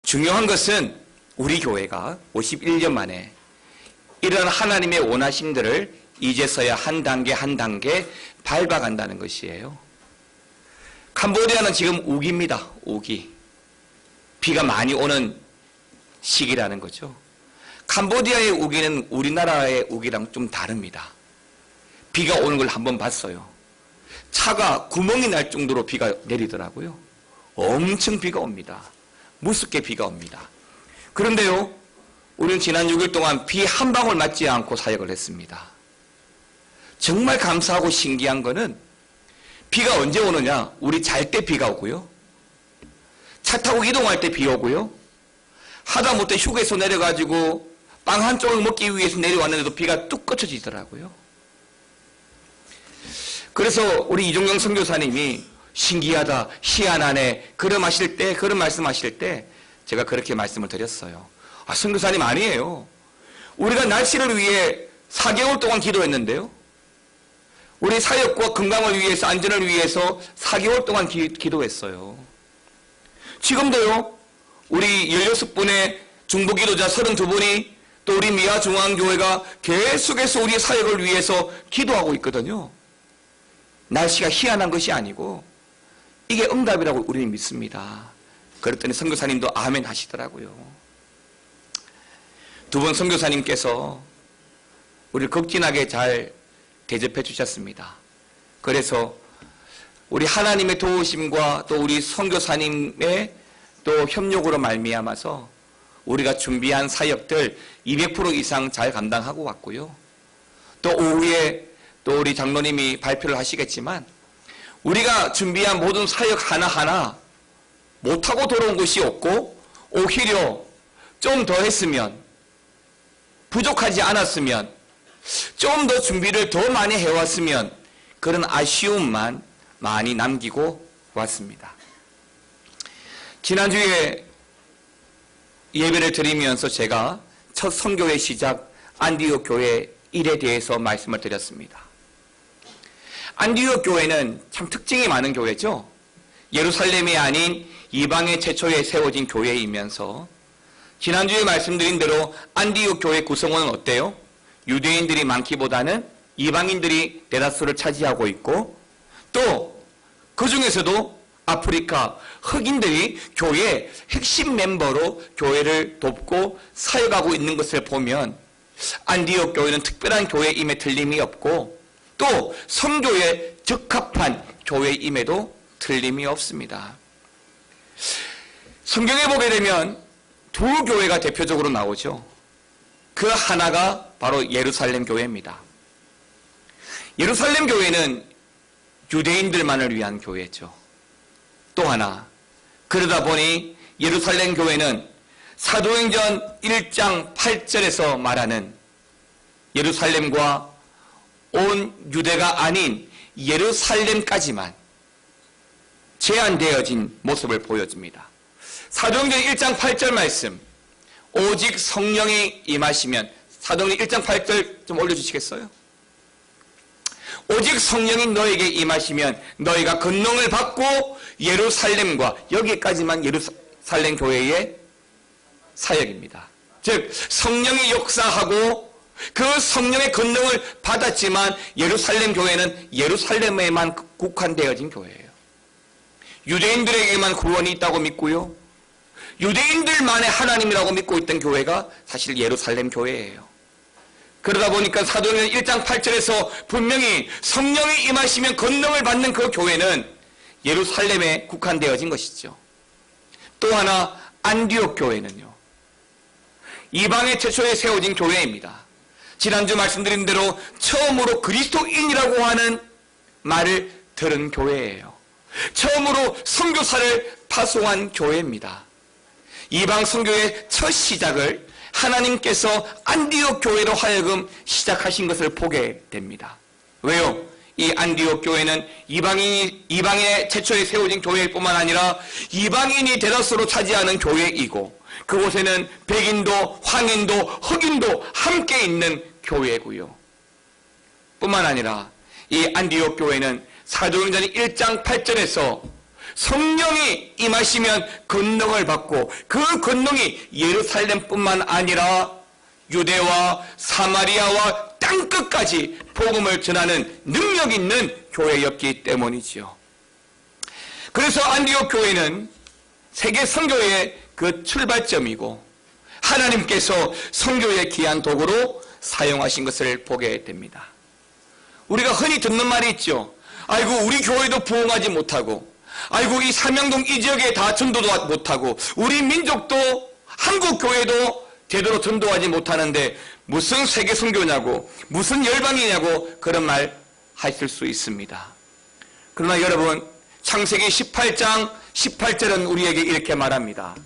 중요한 것은 우리 교회가 51년 만에 이런 하나님의 원하심들을 이제서야 한 단계 한 단계 밟아간다는 것이에요. 캄보디아는 지금 우기입니다. 우기. 비가 많이 오는 시기라는 거죠. 캄보디아의 우기는 우리나라의 우기랑 좀 다릅니다. 비가 오는 걸 한번 봤어요. 차가 구멍이 날 정도로 비가 내리더라고요. 엄청 비가 옵니다. 무섭게 비가 옵니다. 그런데요, 우리는 지난 6일 동안 비 한 방울 맞지 않고 사역을 했습니다. 정말 감사하고 신기한 거는 비가 언제 오느냐? 우리 잘 때 비가 오고요. 차 타고 이동할 때 비 오고요. 하다못해 휴게소 내려가지고 빵 한 조각 먹기 위해서 내려왔는데도 비가 뚝 그쳐지더라고요. 그래서 우리 이종경 선교사님이 신기하다, 희한하네, 그런 말씀하실 때 제가 그렇게 말씀을 드렸어요. 아, 선교사님 아니에요. 우리가 날씨를 위해 4개월 동안 기도했는데요. 우리 사역과 건강을 위해서, 안전을 위해서 4개월 동안 기도했어요. 지금도요, 우리 16분의 중보기도자 32분이 또 우리 미아중앙교회가 계속해서 우리 사역을 위해서 기도하고 있거든요. 날씨가 희한한 것이 아니고 이게 응답이라고 우리는 믿습니다. 그랬더니 선교사님도 아멘 하시더라고요. 두 분 선교사님께서 우리를 극진하게 잘 대접해 주셨습니다. 그래서 우리 하나님의 도우심과 또 우리 선교사님의 또 협력으로 말미암아서 우리가 준비한 사역들 200% 이상 잘 감당하고 왔고요. 또 오후에 또 우리 장로님이 발표를 하시겠지만 우리가 준비한 모든 사역 하나하나 못하고 돌아온 것이 없고 오히려 좀 더 했으면, 부족하지 않았으면, 좀 더 준비를 더 많이 해왔으면 그런 아쉬움만 많이 남기고 왔습니다. 지난주에 예배를 드리면서 제가 첫 선교회 시작 안디옥 교회 일에 대해서 말씀을 드렸습니다. 안디옥 교회는 참 특징이 많은 교회죠. 예루살렘이 아닌 이방의 최초에 세워진 교회이면서 지난주에 말씀드린 대로 안디옥 교회 구성원은 어때요? 유대인들이 많기보다는 이방인들이 대다수를 차지하고 있고 또 그 중에서도 아프리카 흑인들이 교회의 핵심 멤버로 교회를 돕고 사역하고 있는 것을 보면 안디옥 교회는 특별한 교회임에 틀림이 없고 또 선교에 적합한 교회임에도 틀림이 없습니다. 성경에 보게 되면 두 교회가 대표적으로 나오죠. 그 하나가 바로 예루살렘 교회입니다. 예루살렘 교회는 유대인들만을 위한 교회죠. 또 하나, 그러다 보니 예루살렘 교회는 사도행전 1장 8절에서 말하는 예루살렘과 온 유대가 아닌 예루살렘까지만 제한되어진 모습을 보여줍니다. 사도행전 1장 8절 말씀, 오직 성령이 임하시면, 사도행전 1장 8절 좀 올려주시겠어요? 오직 성령이 너에게 임하시면 너희가 권능을 받고 예루살렘과, 여기까지만 예루살렘 교회의 사역입니다. 즉 성령이 역사하고 그 성령의 권능을 받았지만 예루살렘 교회는 예루살렘에만 국한되어진 교회예요. 유대인들에게만 구원이 있다고 믿고요, 유대인들만의 하나님이라고 믿고 있던 교회가 사실 예루살렘 교회예요. 그러다 보니까 사도행전 1장 8절에서 분명히 성령이 임하시면 권능을 받는 그 교회는 예루살렘에 국한되어진 것이죠. 또 하나 안디옥 교회는요, 이방의 최초에 세워진 교회입니다. 지난주 말씀드린 대로 처음으로 그리스도인이라고 하는 말을 들은 교회예요. 처음으로 선교사를 파송한 교회입니다. 이방 선교의 첫 시작을 하나님께서 안디옥 교회로 하여금 시작하신 것을 보게 됩니다. 왜요? 이 안디옥 교회는 이방의 최초에 세워진 교회일 뿐만 아니라 이방인이 대다수로 차지하는 교회이고 그곳에는 백인도 황인도 흑인도 함께 있는 교회고요. 뿐만 아니라 이 안디옥 교회는 사도행전 1장 8절에서 성령이 임하시면 권능을 받고 그 권능이 예루살렘뿐만 아니라 유대와 사마리아와 땅끝까지 복음을 전하는 능력 있는 교회였기 때문이지요. 그래서 안디옥 교회는 세계 선교의 그 출발점이고 하나님께서 선교의 귀한 도구로 사용하신 것을 보게 됩니다. 우리가 흔히 듣는 말이 있죠. 아이고 우리 교회도 부흥하지 못하고, 아이고 이 삼양동 이 지역에 다 전도도 못하고, 우리 민족도 한국 교회도 제대로 전도하지 못하는데 무슨 세계 선교냐고, 무슨 열방이냐고 그런 말 하실 수 있습니다. 그러나 여러분, 창세기 18장 18절은 우리에게 이렇게 말합니다.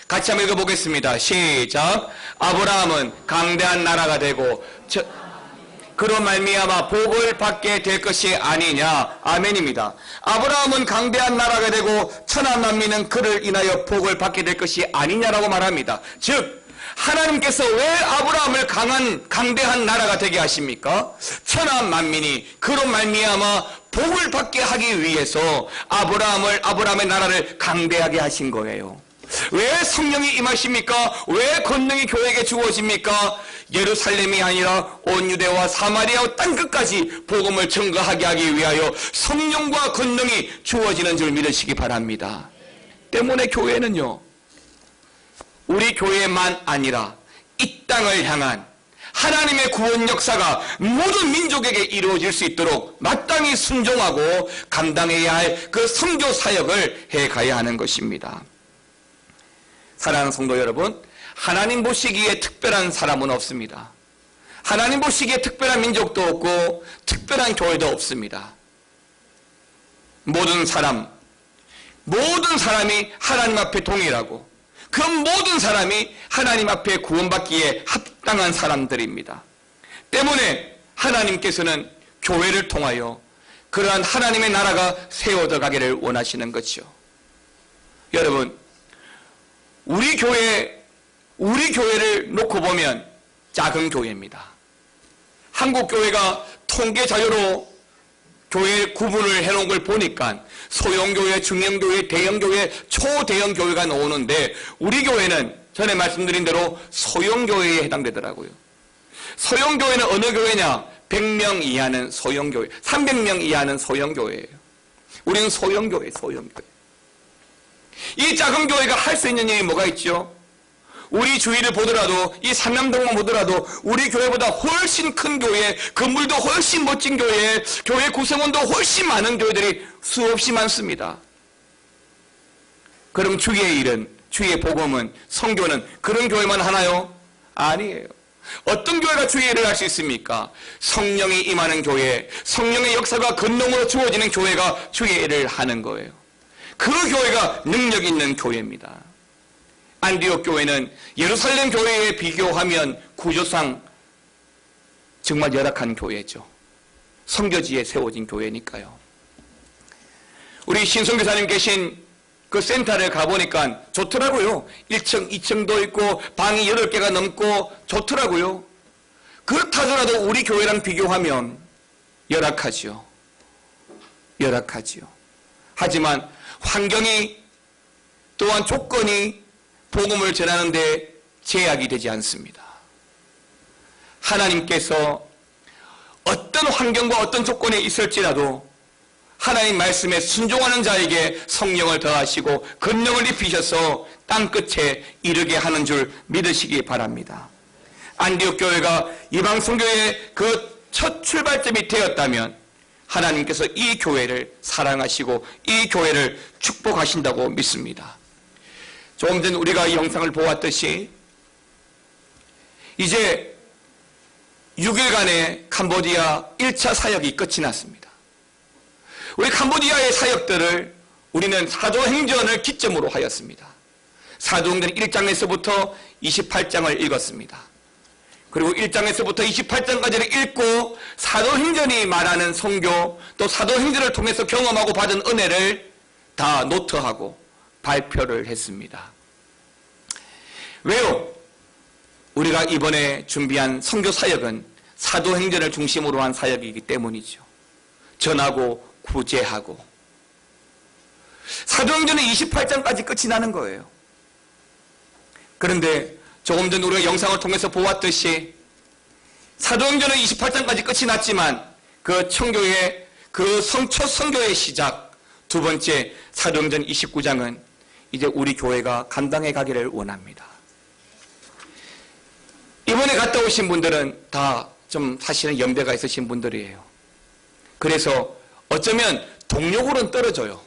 같이 한번 읽어보겠습니다. 시작. 아브라함은 강대한 나라가 되고 그로 말미암아 복을 받게 될 것이 아니냐. 아멘입니다. 아브라함은 강대한 나라가 되고 천하 만민은 그를 인하여 복을 받게 될 것이 아니냐라고 말합니다. 즉 하나님께서 왜 아브라함을 강대한 나라가 되게 하십니까? 천하 만민이 그로 말미암아 복을 받게 하기 위해서 아브라함의 나라를 강대하게 하신 거예요. 왜 성령이 임하십니까? 왜 권능이 교회에게 주어집니까? 예루살렘이 아니라 온 유대와 사마리아 땅끝까지 복음을 증거하게 하기 위하여 성령과 권능이 주어지는 줄 믿으시기 바랍니다. 때문에 교회는요, 우리 교회만 아니라 이 땅을 향한 하나님의 구원 역사가 모든 민족에게 이루어질 수 있도록 마땅히 순종하고 감당해야 할 그 선교 사역을 해가야 하는 것입니다. 사랑하는 성도 여러분, 하나님 보시기에 특별한 사람은 없습니다. 하나님 보시기에 특별한 민족도 없고 특별한 교회도 없습니다. 모든 사람이 하나님 앞에 동일하고 그 모든 사람이 하나님 앞에 구원받기에 합당한 사람들입니다. 때문에 하나님께서는 교회를 통하여 그러한 하나님의 나라가 세워져 가기를 원하시는 것이죠. 여러분, 우리 교회를 놓고 보면 작은 교회입니다. 한국 교회가 통계 자료로 교회 구분을 해놓은 걸 보니까 소형교회, 중형교회, 대형교회, 초대형 교회가 나오는데 우리 교회는 전에 말씀드린 대로 소형교회에 해당되더라고요. 소형교회는 어느 교회냐? 100명 이하는 소형교회, 300명 이하는 소형교회예요. 우리는 소형교회. 이 작은 교회가 할 수 있는 일이 뭐가 있죠? 우리 주위를 보더라도, 이 삼양동만 보더라도 우리 교회보다 훨씬 큰 교회, 건물도 훨씬 멋진 교회, 교회 구성원도 훨씬 많은 교회들이 수없이 많습니다. 그럼 주의 일은, 주의 복음은, 선교는 그런 교회만 하나요? 아니에요. 어떤 교회가 주의 일을 할 수 있습니까? 성령이 임하는 교회, 성령의 역사가 권능으로 주어지는 교회가 주의 일을 하는 거예요. 그 교회가 능력 있는 교회입니다. 안디옥 교회는 예루살렘 교회에 비교하면 구조상 정말 열악한 교회죠. 선교지에 세워진 교회니까요. 우리 신선교사님 계신 그 센터를 가보니까 좋더라고요. 1층, 2층도 있고 방이 8개가 넘고 좋더라고요. 그렇다더라도 우리 교회랑 비교하면 열악하지요. 하지만 환경이, 또한 조건이 복음을 전하는 데 제약이 되지 않습니다. 하나님께서 어떤 환경과 어떤 조건에 있을지라도 하나님 말씀에 순종하는 자에게 성령을 더하시고 권능을 입히셔서 땅끝에 이르게 하는 줄 믿으시기 바랍니다. 안디옥 교회가 이방 선교의 그 첫 출발점이 되었다면 하나님께서 이 교회를 사랑하시고 이 교회를 축복하신다고 믿습니다. 조금 전 우리가 이 영상을 보았듯이 이제 6일간의 캄보디아 1차 사역이 끝이 났습니다. 우리 캄보디아의 사역들을 우리는 사도행전을 기점으로 하였습니다. 사도행전 1장에서부터 28장을 읽었습니다. 그리고 1장에서부터 28장까지를 읽고 사도행전이 말하는 선교, 또 사도행전을 통해서 경험하고 받은 은혜를 다 노트하고 발표를 했습니다. 왜요? 우리가 이번에 준비한 선교 사역은 사도행전을 중심으로 한 사역이기 때문이죠. 전하고 구제하고 사도행전은 28장까지 끝이 나는 거예요. 그런데 조금 전 우리가 영상을 통해서 보았듯이 사도행전은 28장까지 끝이 났지만 그 청교의 첫 선교의 시작 두 번째 사도행전 29장은 이제 우리 교회가 감당해 가기를 원합니다. 이번에 갔다 오신 분들은 다 좀 사실은 연배가 있으신 분들이에요. 그래서 어쩌면 동력으로는 떨어져요.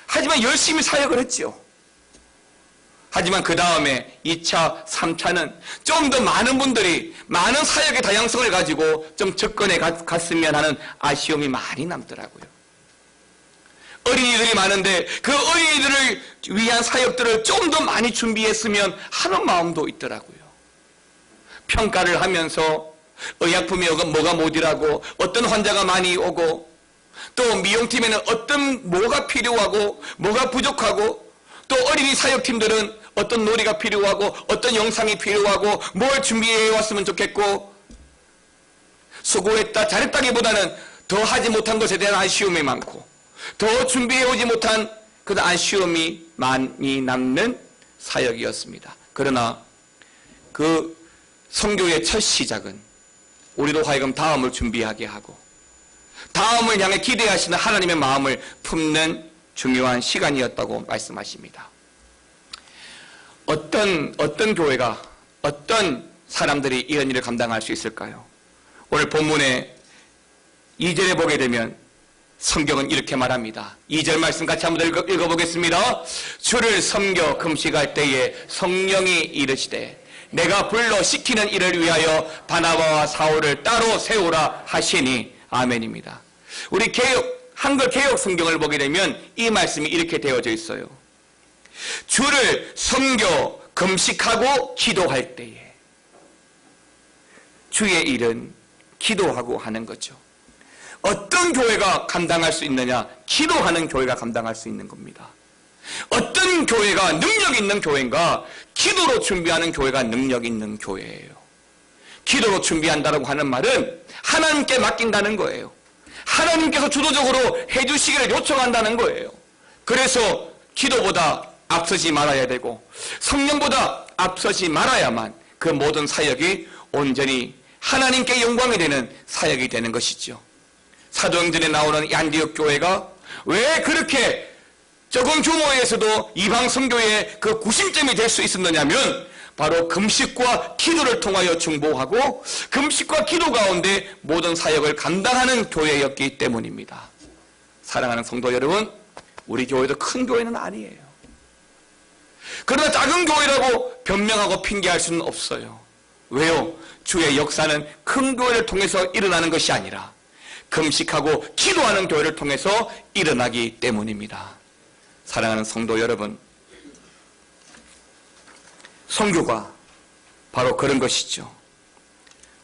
하지만 열심히 사역을 했죠. 하지만 그 다음에 2차, 3차는 좀 더 많은 분들이 많은 사역의 다양성을 가지고 좀 접근해 갔으면 하는 아쉬움이 많이 남더라고요. 어린이들이 많은데 그 어린이들을 위한 사역들을 좀 더 많이 준비했으면 하는 마음도 있더라고요. 평가를 하면서 의약품이 뭐가 못이라고 어떤 환자가 많이 오고 또 미용팀에는 뭐가 필요하고 뭐가 부족하고 또 어린이 사역팀들은 어떤 놀이가 필요하고 어떤 영상이 필요하고 뭘 준비해 왔으면 좋겠고 수고했다 잘했다기보다는 더 하지 못한 것에 대한 아쉬움이 많고 더 준비해 오지 못한 그 아쉬움이 많이 남는 사역이었습니다. 그러나 그 선교의 첫 시작은 우리도 하여금 다음을 준비하게 하고 다음을 향해 기대하시는 하나님의 마음을 품는 중요한 시간이었다고 말씀하십니다. 어떤 교회가 어떤 사람들이 이런 일을 감당할 수 있을까요? 오늘 본문의 2절에 보게 되면 성경은 이렇게 말합니다. 2절 말씀 같이 한번 읽어보겠습니다. 주를 섬겨 금식할 때에 성령이 이르시되 내가 불러 시키는 일을 위하여 바나바와 사울을 따로 세우라 하시니 아멘입니다. 우리 한글 개역 성경을 보게 되면 이 말씀이 이렇게 되어져 있어요. 주를 섬겨 금식하고 기도할 때에 주의 일은 기도하고 하는 거죠. 어떤 교회가 감당할 수 있느냐? 기도하는 교회가 감당할 수 있는 겁니다. 어떤 교회가 능력 있는 교회인가? 기도로 준비하는 교회가 능력 있는 교회예요. 기도로 준비한다고 하는 말은 하나님께 맡긴다는 거예요. 하나님께서 주도적으로 해주시기를 요청한다는 거예요. 그래서 기도보다 앞서지 말아야 되고 성령보다 앞서지 말아야만 그 모든 사역이 온전히 하나님께 영광이 되는 사역이 되는 것이죠. 사도행전에 나오는 이 안디옥 교회가 왜 그렇게 적은 규모에서도 이방 선교의 그 구심점이 될 수 있었느냐면 바로 금식과 기도를 통하여 중보하고 금식과 기도 가운데 모든 사역을 감당하는 교회였기 때문입니다. 사랑하는 성도 여러분, 우리 교회도 큰 교회는 아니에요. 그러나 작은 교회라고 변명하고 핑계할 수는 없어요. 왜요? 주의 역사는 큰 교회를 통해서 일어나는 것이 아니라 금식하고 기도하는 교회를 통해서 일어나기 때문입니다. 사랑하는 성도 여러분, 선교가 바로 그런 것이죠.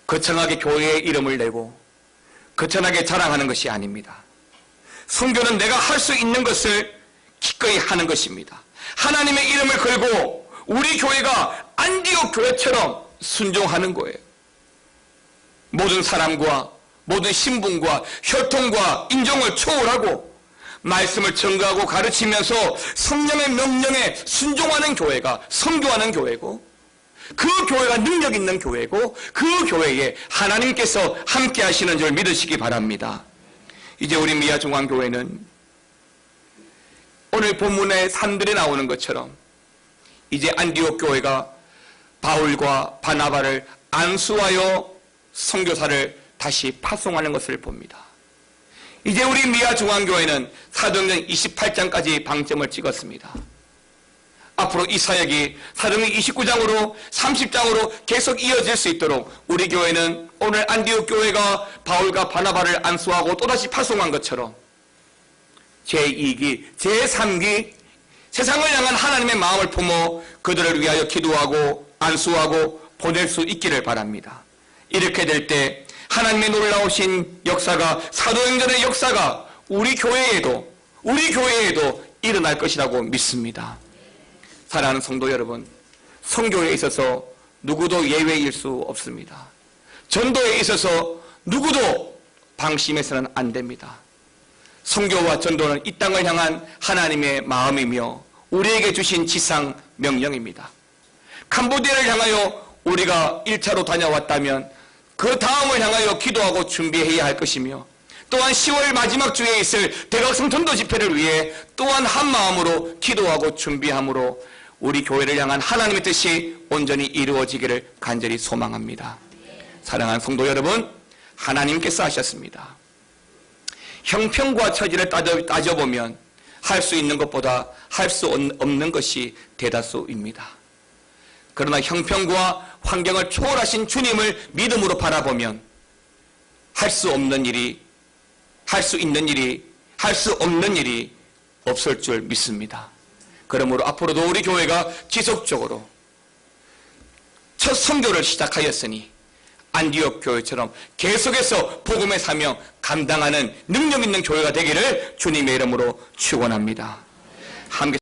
거창하게 교회의 이름을 내고 거창하게 자랑하는 것이 아닙니다. 선교는 내가 할 수 있는 것을 기꺼이 하는 것입니다. 하나님의 이름을 걸고 우리 교회가 안디옥 교회처럼 순종하는 거예요. 모든 사람과 모든 신분과 혈통과 인종을 초월하고 말씀을 전가하고 가르치면서 성령의 명령에 순종하는 교회가 선교하는 교회고 그 교회가 능력 있는 교회고 그 교회에 하나님께서 함께 하시는 줄 믿으시기 바랍니다. 이제 우리 미아중앙교회는 오늘 본문의 산들에 나오는 것처럼 이제 안디옥 교회가 바울과 바나바를 안수하여 선교사를 다시 파송하는 것을 봅니다. 이제 우리 미아중앙교회는 사도행전 28장까지 방점을 찍었습니다. 앞으로 이 사역이 사도행전 29장으로 30장으로 계속 이어질 수 있도록 우리 교회는 오늘 안디옥 교회가 바울과 바나바를 안수하고 또다시 파송한 것처럼 제2기, 제3기 세상을 향한 하나님의 마음을 품어 그들을 위하여 기도하고 안수하고 보낼 수 있기를 바랍니다. 이렇게 될 때 하나님의 놀라우신 역사가 사도행전의 역사가 우리 교회에도 일어날 것이라고 믿습니다. 사랑하는 성도 여러분, 선교에 있어서 누구도 예외일 수 없습니다. 전도에 있어서 누구도 방심해서는 안 됩니다. 선교와 전도는 이 땅을 향한 하나님의 마음이며 우리에게 주신 지상 명령입니다. 캄보디아를 향하여 우리가 1차로 다녀왔다면 그 다음을 향하여 기도하고 준비해야 할 것이며, 또한 10월 마지막 주에 있을 대각성전도 집회를 위해 또한 한 마음으로 기도하고 준비함으로 우리 교회를 향한 하나님의 뜻이 온전히 이루어지기를 간절히 소망합니다. 사랑하는 성도 여러분, 하나님께서 하셨습니다. 형편과 처지를 따져보면 할 수 있는 것보다 할 수 없는 것이 대다수입니다. 그러나 형편과 환경을 초월하신 주님을 믿음으로 바라보면 할 수 없는 일이, 할 수 있는 일이, 할 수 없는 일이 없을 줄 믿습니다. 그러므로 앞으로도 우리 교회가 지속적으로 첫 선교를 시작하였으니 안디옥 교회처럼 계속해서 복음의 사명 감당하는 능력 있는 교회가 되기를 주님의 이름으로 축원합니다. 함께